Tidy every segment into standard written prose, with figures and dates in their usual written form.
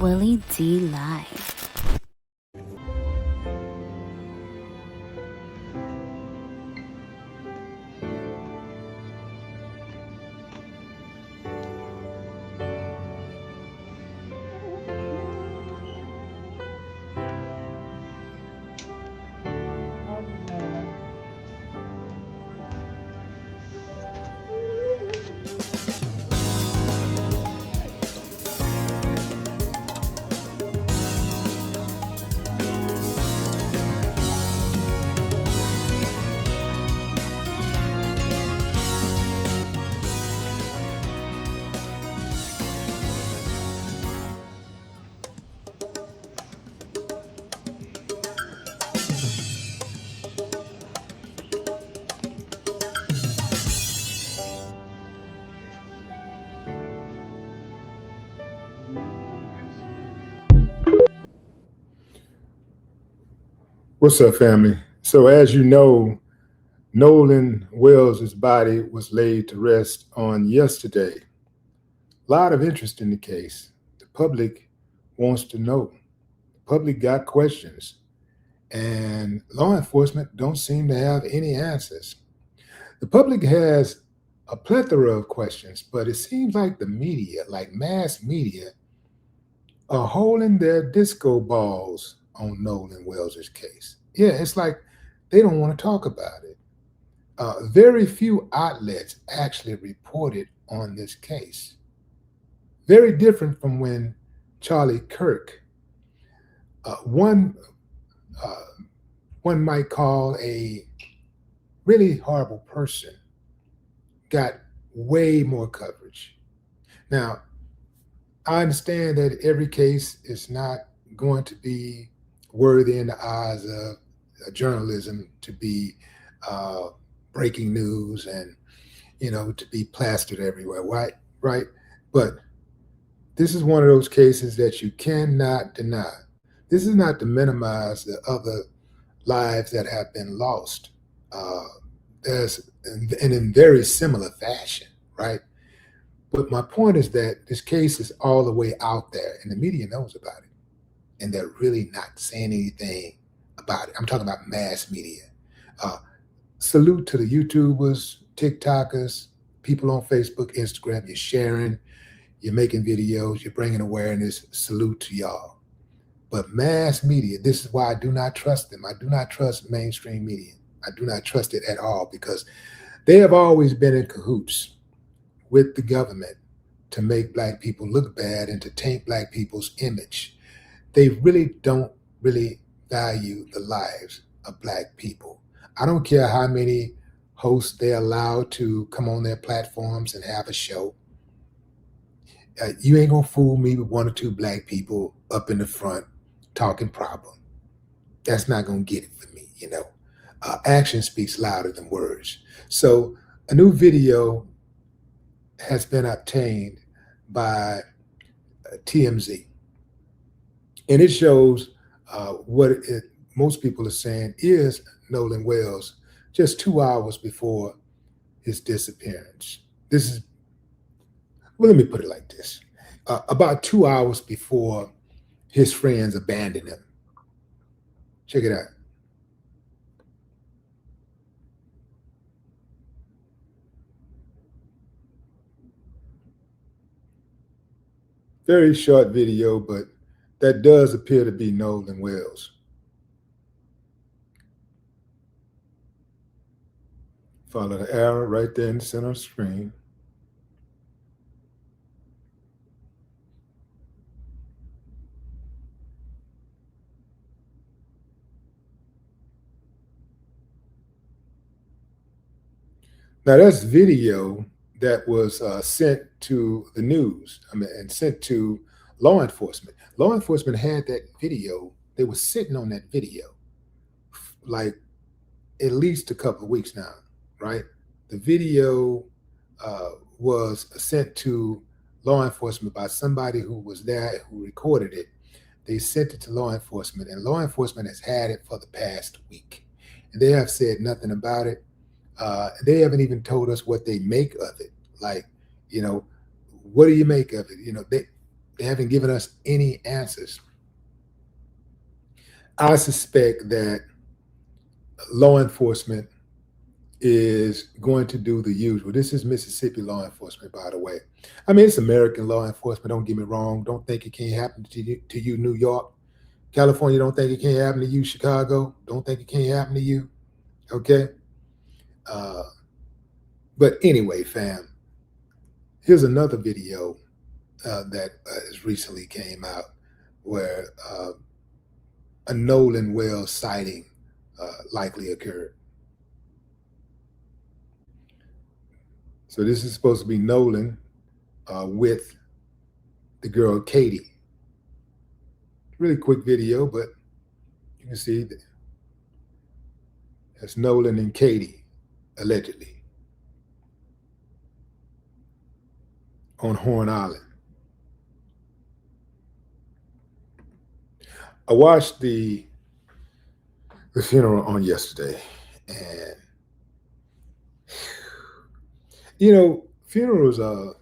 Willie D Live. What's up, family? So, as you know, Nolan Wells' body was laid to rest on yesterday. A lot of interest in the case. The public wants to know. The public got questions, and law enforcement don't seem to have any answers. The public has a plethora of questions, but it seems like the media, like mass media, are holding their disco balls on Nolan Wells' case. Yeah, it's like they don't want to talk about it. Very few outlets actually reported on this case. Very different from when Charlie Kirk, one uh, one might call a really horrible person, got way more coverage. Now, I understand that every case is not going to be worthy in the eyes of journalism to be uh, breaking news and to be plastered everywhere, right? Right. But this is one of those cases that you cannot deny. This is not to minimize the other lives that have been lost. Uh, there's and in very similar fashion, right? But my point is that this case is all the way out there, and the media knows about it, and they're really not saying anything about it. I'm talking about mass media. Uh, Salute to the YouTubers, TikTokers, people on Facebook, Instagram. You're sharing, you're making videos, you're bringing awareness. Salute to y'all. But mass media, this is why I do not trust them. I do not trust mainstream media. I do not trust it at all because they have always been in cahoots with the government to make Black people look bad and to taint Black people's image. They really don't really value the lives of Black people. I don't care how many hosts they allow to come on their platforms and have a show. You ain't gonna fool me with one or two Black people up in the front talking problem. That's not gonna get it for me. Action speaks louder than words. So a new video has been obtained by TMZ, and it shows most people are saying is Nolan Wells just 2 hours before his disappearance. Let me put it like this. About 2 hours before his friends abandoned him. Check it out. Very short video, but that does appear to be Nolan Wells. Follow the arrow right there in the center of the screen. Now that's video that was sent to the news, and sent to law enforcement. Law enforcement had that video. They were sitting on that video like at least a couple of weeks now, right? The video was sent to law enforcement by somebody who was there who recorded it. They sent it to law enforcement, and law enforcement has had it for the past week. And they have said nothing about it. They haven't even told us what they make of it. Like, what do you make of it? They haven't given us any answers. I suspect that law enforcement is going to do the usual. This is Mississippi law enforcement, by the way. I mean, it's American law enforcement. Don't get me wrong. Don't think it can't happen to you, New York. California, don't think it can't happen to you, Chicago. Don't think it can't happen to you. Okay. Uh, but anyway, fam, here's another video that has recently came out where a Nolan Wells sighting likely occurred. So this is supposed to be Nolan with the girl Katie. Really quick video, but you can see that that's Nolan and Katie, allegedly, on Horn Island. I watched the funeral on yesterday, and funerals are,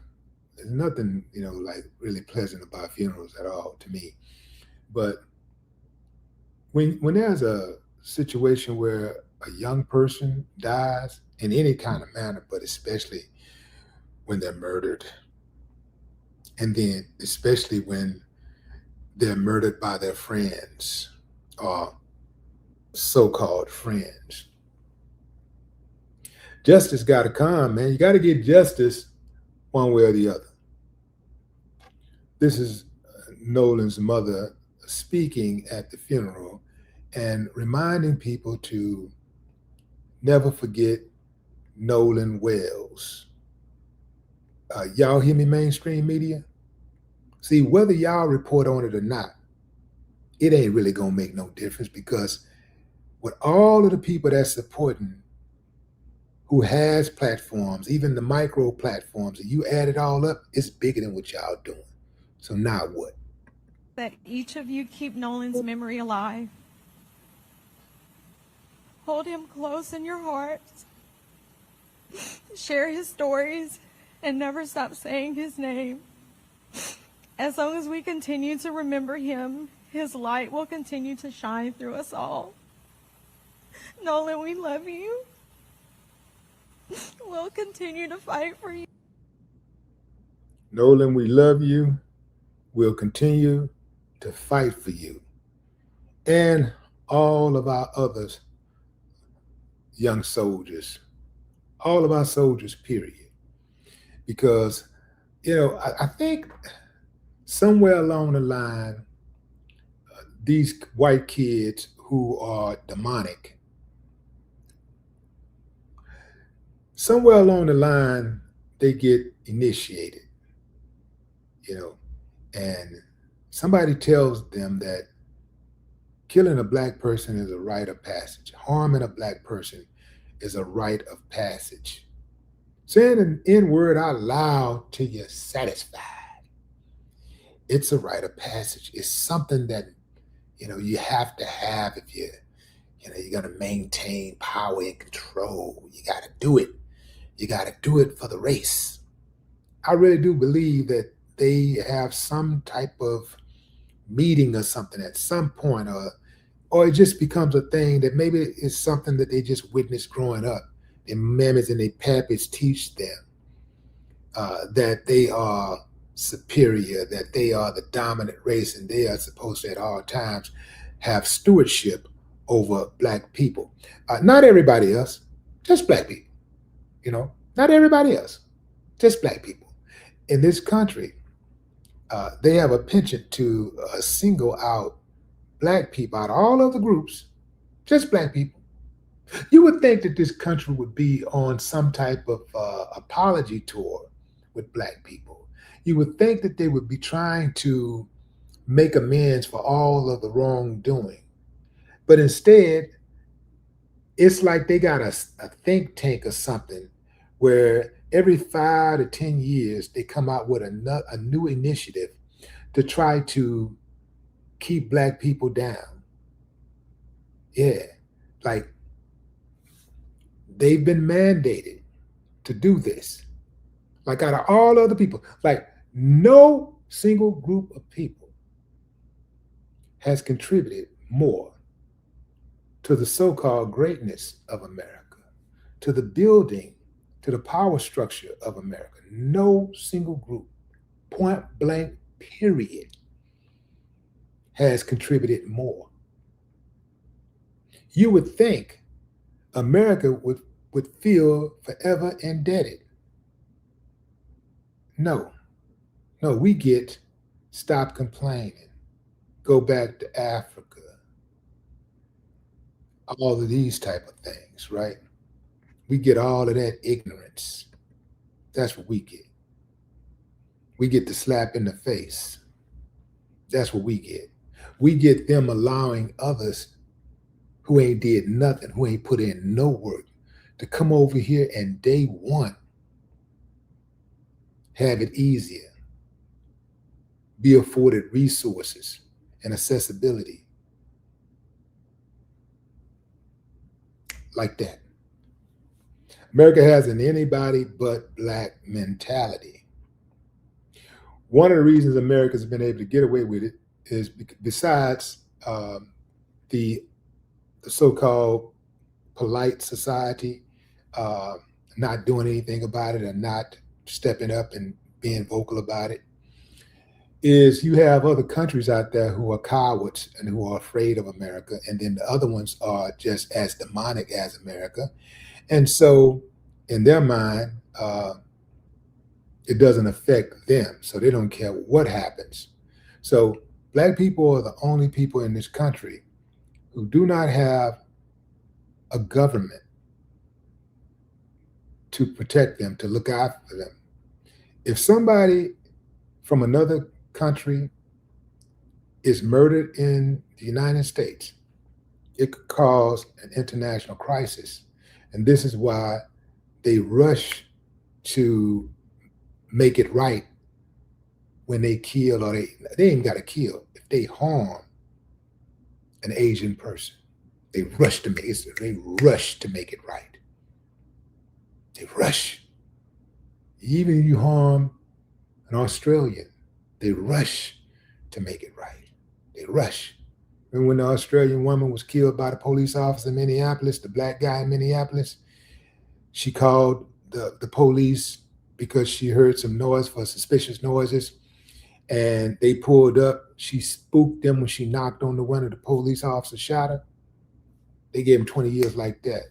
there's nothing like really pleasant about funerals at all to me. But when there's a situation where a young person dies in any kind of manner, but especially when they're murdered, and then especially when they're murdered by their friends or so-called friends, justice got to come, man. You got to get justice one way or the other. This is Nolan's mother speaking at the funeral and reminding people to never forget Nolan Wells. Y'all hear me, mainstream media? See, whether y'all report on it or not, it ain't really gonna make no difference, because with all of the people that's supporting, who has platforms, even the micro platforms, and you add it all up, it's bigger than what y'all doing. So now what? That each of you keep Nolan's memory alive. Hold him close in your hearts. Share his stories and never stop saying his name. As long as we continue to remember him, his light will continue to shine through us all. Nolan, we love you. We'll continue to fight for you. Nolan, we love you. We'll continue to fight for you and all of our others, young soldiers, all of our soldiers, period. Because, I think somewhere along the line, these white kids who are demonic, somewhere along the line, they get initiated, and somebody tells them that killing a black person is a rite of passage. Harming a black person is a rite of passage. Saying an N-word out loud till you're satisfied, it's a rite of passage. It's something that, you have to have if you're going to maintain power and control. You got to do it. You got to do it for the race. I really do believe that they have some type of meeting or something at some point, or it just becomes a thing that maybe it's something that they just witnessed growing up. Their mammies and their pappies teach them that they are superior, that they are the dominant race, and they are supposed to at all times have stewardship over black people. Not everybody else, just black people. Not everybody else, just black people. In this country, they have a penchant to single out black people out of all other groups, just black people. You would think that this country would be on some type of apology tour with black people. You would think that they would be trying to make amends for all of the wrongdoing. But instead, it's like they got a think tank or something where every 5 to 10 years, they come out with a new initiative to try to keep black people down. Yeah, like they've been mandated to do this. Like out of all other people, like no single group of people has contributed more to the so-called greatness of America, to the building, to the power structure of America. No single group, point blank, period, has contributed more. You would think America would feel forever indebted. No, we get stop complaining, go back to Africa, all of these type of things, right? We get all of that ignorance. That's what we get. We get the slap in the face. That's what we get. We get them allowing others who ain't did nothing, who ain't put in no work, to come over here and day one have it easier, be afforded resources and accessibility like that. America has an anybody but black mentality. One of the reasons America's been able to get away with it is besides the so-called polite society not doing anything about it and not stepping up and being vocal about it, is you have other countries out there who are cowards and who are afraid of America, and then the other ones are just as demonic as America. And so in their mind, it doesn't affect them, so they don't care what happens. So black people are the only people in this country who do not have a government to protect them, to look after them. If somebody from another country is murdered in the United States, it could cause an international crisis. And this is why they rush to make it right when they kill, or they ain't got to kill. If they harm an Asian person, they rush to make it right. They rush. Even if you harm an Australian, they rush to make it right. They rush. Remember when the Australian woman was killed by the police officer in Minneapolis, the black guy in Minneapolis? She called the police because she heard some noise for suspicious noises, and they pulled up. She spooked them when she knocked on the window. The police officer shot her. They gave him 20 years like that.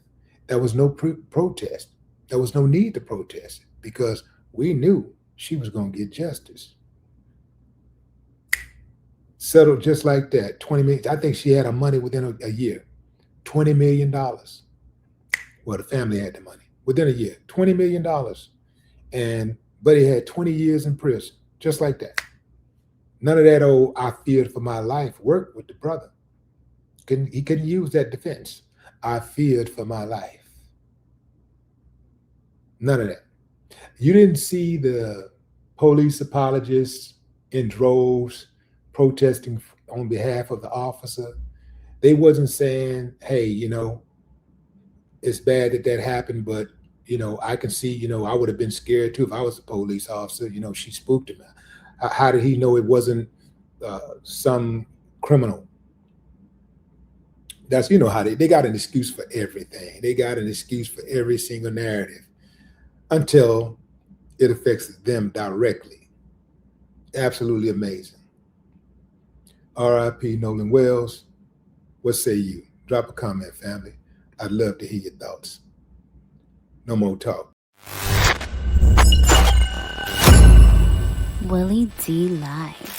There was no protest. There was no need to protest it because we knew she was going to get justice. Settled just like that. 20 million. I think she had her money within a year. $20 million. Well, the family had the money within a year. $20 million. And Buddy had 20 years in prison, just like that. None of that old "I feared for my life" worked with the brother. He couldn't use that defense. I feared for my life. None of that. You didn't see the police apologists in droves protesting on behalf of the officer. They wasn't saying, hey, it's bad that happened, but, I can see, I would have been scared too if I was a police officer. She spooked him. How did he know it wasn't some criminal? That's, how they got an excuse for everything. They got an excuse for every single narrative until it affects them directly. Absolutely amazing. R.I.P. Nolan Wells. What say you? Drop a comment, family. I'd love to hear your thoughts. No more talk. Willie D. Live.